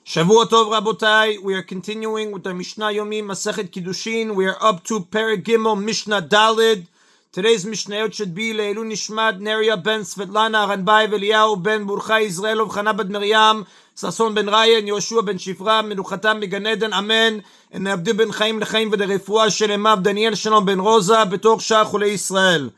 Shavua Tov Rabotai, we are continuing with our Mishna Yomi, Masechet Kiddushin. We are up to Perek Gimel, Mishnah Daled. Today's Mishnayot should be Leilu Nishmat, Neria ben Svetlana, Ranbai, Eliyahu ben Burchai, Israelov, Chana bat Miriam, Sason ben Ryan, Yoshua ben Shifra, Menuchatam Began Eden, Amen. And Abdi ben Chaim Lechaim v'derefua Shelemav, Daniel Shalom ben Rosa, Betoch Shah Chulei Israel.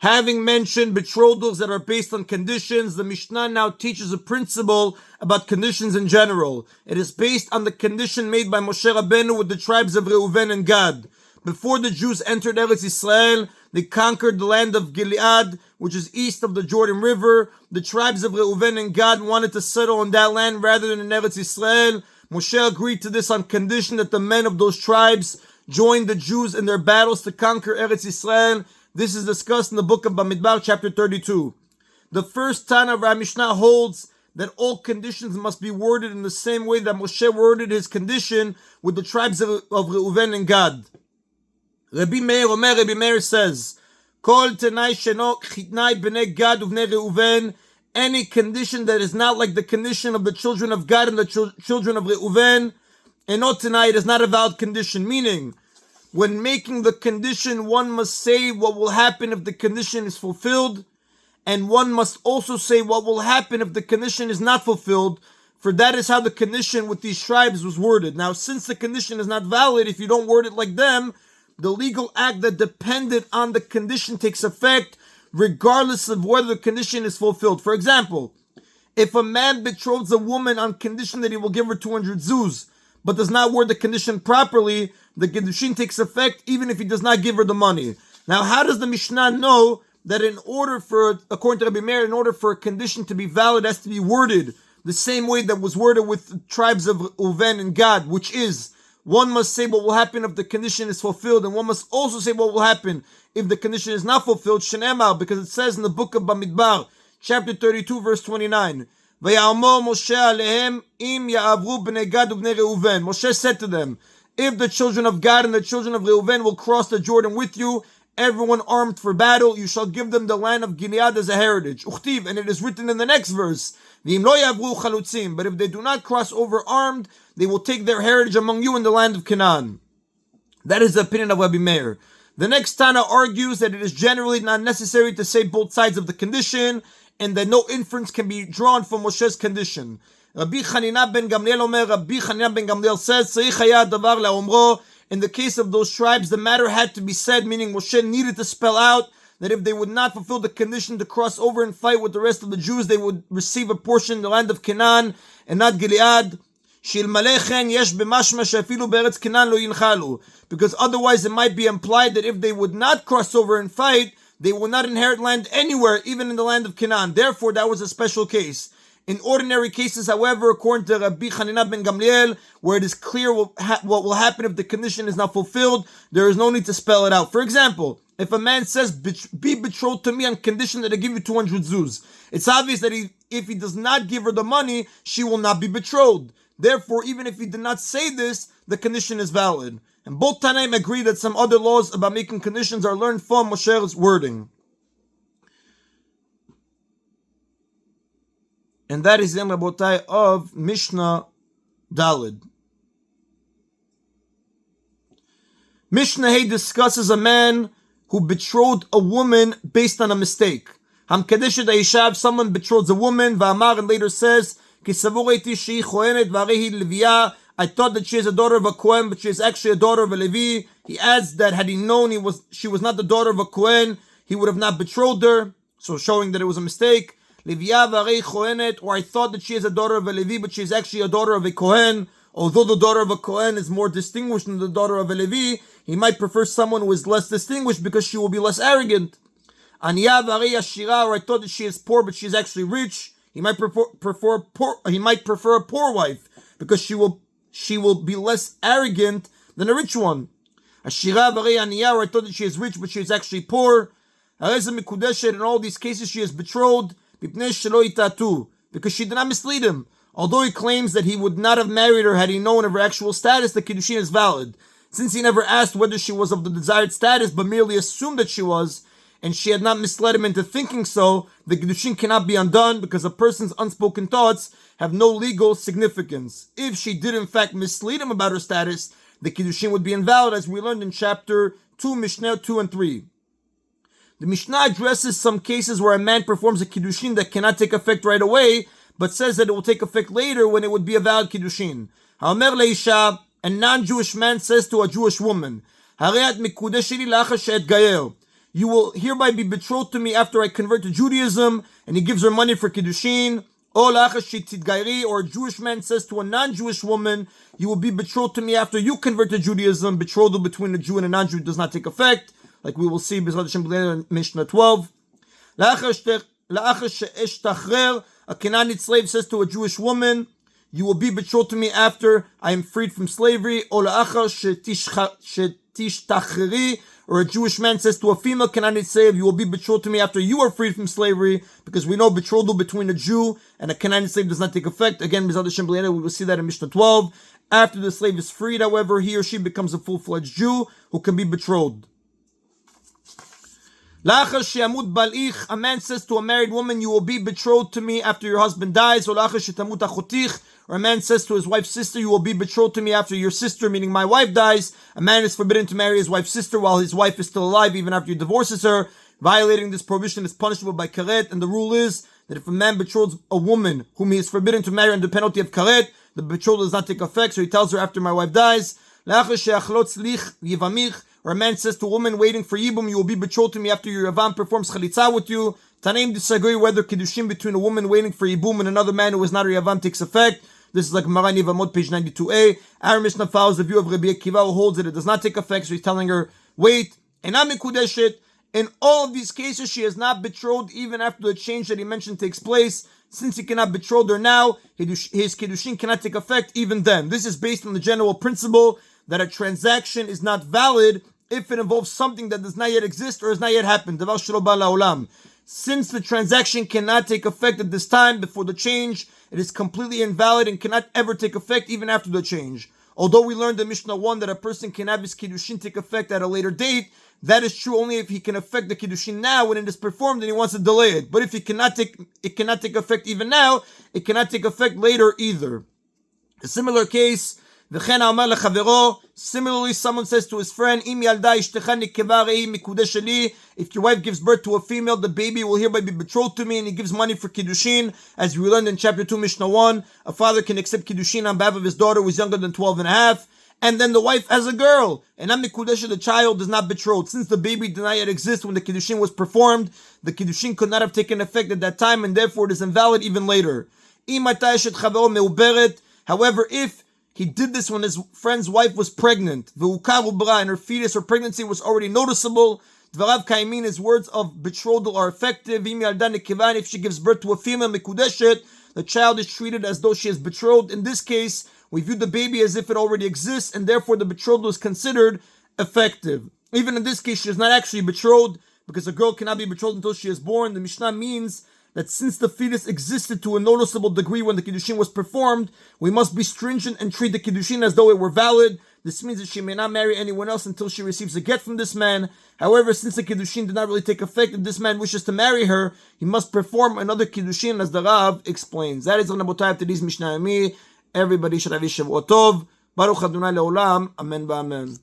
Having mentioned betrothals that are based on conditions, the Mishnah now teaches a principle about conditions in general. It is based on the condition made by Moshe Rabbeinu with the tribes of Reuven and Gad. Before the Jews entered Eretz Israel, they conquered the land of Gilead, which is east of the Jordan River. The tribes of Reuven and Gad wanted to settle on that land rather than in Eretz Israel. Moshe agreed to this on condition that the men of those tribes joined the Jews in their battles to conquer Eretz Israel. This is discussed in the book of Bamidbar, chapter 32. The first Tana of our Mishnah holds that all conditions must be worded in the same way that Moshe worded his condition with the tribes of Reuven and Gad. Rabbi Meir says, Kol tenai sheno chitnai b'nei Gad uvnei Reuven, any condition that is not like the condition of the children of Gad and the children of Reuven, and not tonight is not a valid condition, meaning, when making the condition, one must say what will happen if the condition is fulfilled, and one must also say what will happen if the condition is not fulfilled, for that is how the condition with these tribes was worded. Now, since the condition is not valid, if you don't word it like them, the legal act that depended on the condition takes effect, regardless of whether the condition is fulfilled. For example, if a man betroths a woman on condition that he will give her 200 zuz, but does not word the condition properly, the Kiddushin takes effect even if he does not give her the money. Now, how does the Mishnah know that according to Rabbi Meir, in order for a condition to be valid, it has to be worded the same way that was worded with the tribes of Reuven and Gad, which is, one must say what will happen if the condition is fulfilled, and one must also say what will happen if the condition is not fulfilled, Shenemar, because it says in the book of Bamidbar, chapter 32, verse 29, Vayamor Moshe alehem im ya'avru b'nei Gad u'bnei Reuven. Moshe said to them, if the children of Gad and the children of Reuven will cross the Jordan with you, everyone armed for battle, you shall give them the land of Gilead as a heritage. Uchtiv, and it is written in the next verse, V'im lo ya'avru chalutzim. But if they do not cross over armed, they will take their heritage among you in the land of Canaan. That is the opinion of Rabbi Meir. The next Tana argues that it is generally not necessary to say both sides of the condition, and that no inference can be drawn from Moshe's condition. Rabbi Chanina ben Gamliel says, in the case of those tribes, the matter had to be said, meaning Moshe needed to spell out that if they would not fulfill the condition to cross over and fight with the rest of the Jews, they would receive a portion in the land of Canaan and not Gilead. Because otherwise it might be implied that if they would not cross over and fight, they will not inherit land anywhere, even in the land of Canaan. Therefore, that was a special case. In ordinary cases, however, according to Rabbi Chanina ben Gamliel, where it is clear what will happen if the condition is not fulfilled, there is no need to spell it out. For example, if a man says, be betrothed to me on condition that I give you 200 zuz, it's obvious that if he does not give her the money, she will not be betrothed. Therefore, even if he did not say this, the condition is valid. And both Tanaim agree that some other laws about making conditions are learned from Moshe's wording. And that is the Rabotai of Mishnah Daled. Mishnah Hay discusses a man who betrothed a woman based on a mistake. Hamkadeshet Aishav, someone betroths a woman, Va'amar, and later says, I thought that she is a daughter of a Kohen, but she is actually a daughter of a Levi. He adds that had he known she was not the daughter of a Kohen, he would have not betrothed her, so showing that it was a mistake. Or I thought that she is a daughter of a Levi, but she is actually a daughter of a Kohen. Although the daughter of a Kohen is more distinguished than the daughter of a Levi, he might prefer someone who is less distinguished because she will be less arrogant. Or I thought that she is poor, but she is actually rich. He might prefer a poor wife because she will be less arrogant than a rich one. Ashira v'rei aniyah, or I thought that she is rich, but she is actually poor. In all these cases, she is betrothed because she did not mislead him. Although he claims that he would not have married her had he known of her actual status, the Kiddushin is valid. Since he never asked whether she was of the desired status, but merely assumed that she was, and she had not misled him into thinking so, the Kiddushin cannot be undone because a person's unspoken thoughts have no legal significance. If she did in fact mislead him about her status, the Kiddushin would be invalid, as we learned in chapter 2, Mishnah 2 and 3. The Mishnah addresses some cases where a man performs a Kiddushin that cannot take effect right away, but says that it will take effect later when it would be a valid Kiddushin. Ha'omer leisha, a non-Jewish man says to a Jewish woman, you will hereby be betrothed to me after I convert to Judaism, and he gives her money for Kiddushin. Or a Jewish man says to a non-Jewish woman, you will be betrothed to me after you convert to Judaism. Betrothal between a Jew and a non-Jew does not take effect, like we will see in Mishnah 12. A Canaanite slave says to a Jewish woman, you will be betrothed to me after I am freed from slavery. Or a Jewish man says to a female Canaanite slave, you will be betrothed to me after you are freed from slavery, because we know betrothal between a Jew and a Canaanite slave does not take effect. Again, we will see that in Mishnah 12. After the slave is freed, however, he or she becomes a full-fledged Jew who can be betrothed. A man says to a married woman, you will be betrothed to me after your husband dies. Or a man says to his wife's sister, you will be betrothed to me after your sister, meaning my wife, dies. A man is forbidden to marry his wife's sister while his wife is still alive, even after he divorces her. Violating this prohibition is punishable by karet, and the rule is that if a man betroths a woman whom he is forbidden to marry under penalty of karet, the betrothal does not take effect, so he tells her after my wife dies. Or a man says to a woman waiting for Yibum, you will be betrothed to me after your Yavam performs Chalitza with you. Tanaim disagree whether Kiddushin between a woman waiting for Yibum and another man who is not a Yavam takes effect. This is like Maran Yevamot, page 92a. Our Mishnah follows the view of Rabbi Akiva, who holds that it does not take effect, so he's telling her, wait, and I'm Mikudeshet. In all of these cases, she is not betrothed even after the change that he mentioned takes place. Since he cannot betroth her now, his Kiddushin cannot take effect even then. This is based on the general principle that a transaction is not valid if it involves something that does not yet exist or has not yet happened. Since the transaction cannot take effect at this time before the change, it is completely invalid and cannot ever take effect even after the change. Although we learned in Mishnah 1 that a person can have his Kiddushin take effect at a later date, that is true only if he can affect the Kiddushin now when it is performed and he wants to delay it. But if it cannot take effect even now, it cannot take effect later either. A similar case, similarly, someone says to his friend, if your wife gives birth to a female, the baby will hereby be betrothed to me, and he gives money for Kiddushin. As we learned in chapter 2, Mishnah 1, a father can accept Kiddushin on behalf of his daughter who is younger than 12 and a half. And then the wife has a girl, and the child is not betrothed. Since the baby did not yet exist when the Kiddushin was performed, the Kiddushin could not have taken effect at that time, and therefore it is invalid even later. However, if he did this when his friend's wife was pregnant, and her fetus or pregnancy was already noticeable, his words of betrothal are effective. If she gives birth to a female mikudeshet, the child is treated as though she is betrothed. In this case, we view the baby as if it already exists, and therefore the betrothal is considered effective. Even in this case, she is not actually betrothed, because a girl cannot be betrothed until she is born. The Mishnah means that since the fetus existed to a noticeable degree when the Kiddushin was performed, we must be stringent and treat the Kiddushin as though it were valid. This means that she may not marry anyone else until she receives a get from this man. However, since the Kiddushin did not really take effect, if this man wishes to marry her, he must perform another Kiddushin, as the Rav explains. That is Rabotai of today's Mishna Yomi. Everybody should have a Shavua Tov. Baruch Adonai Leolam. Amen v'amen.